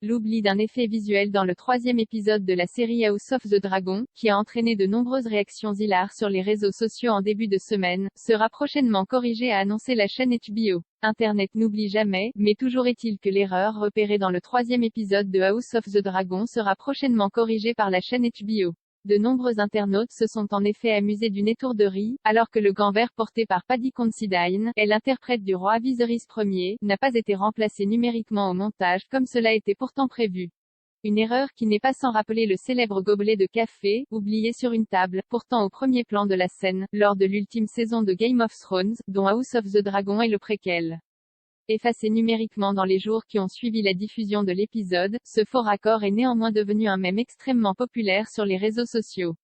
L'oubli d'un effet visuel dans le troisième épisode de la série House of the Dragon, qui a entraîné de nombreuses réactions hilares sur les réseaux sociaux en début de semaine, sera prochainement corrigé, a annoncé la chaîne HBO. Internet n'oublie jamais, mais toujours est-il que l'erreur repérée dans le troisième épisode de House of the Dragon sera prochainement corrigée par la chaîne HBO. De nombreux internautes se sont en effet amusés d'une étourderie, alors que le gant vert porté par Paddy Considine, l'interprète du roi Viserys Ier, n'a pas été remplacé numériquement au montage comme cela était pourtant prévu. Une erreur qui n'est pas sans rappeler le célèbre gobelet de café, oublié sur une table, pourtant au premier plan de la scène, lors de l'ultime saison de Game of Thrones, dont House of the Dragon est le préquel. Effacé numériquement dans les jours qui ont suivi la diffusion de l'épisode, ce faux raccord est néanmoins devenu un mème extrêmement populaire sur les réseaux sociaux.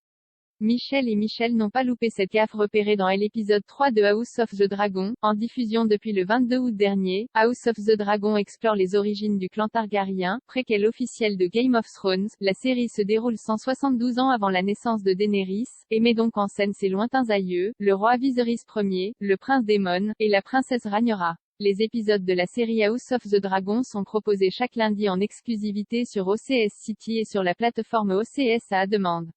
Michel et Michel n'ont pas loupé cette gaffe repérée dans l'épisode 3 de House of the Dragon, en diffusion depuis le 22 août dernier. House of the Dragon explore les origines du clan Targaryen, préquel officiel de Game of Thrones. La série se déroule 172 ans avant la naissance de Daenerys, et met donc en scène ses lointains aïeux, le roi Viserys Ier, le prince Daemon, et la princesse Rhaenyra. Les épisodes de la série House of the Dragon sont proposés chaque lundi en exclusivité sur OCS City et sur la plateforme OCS à demande.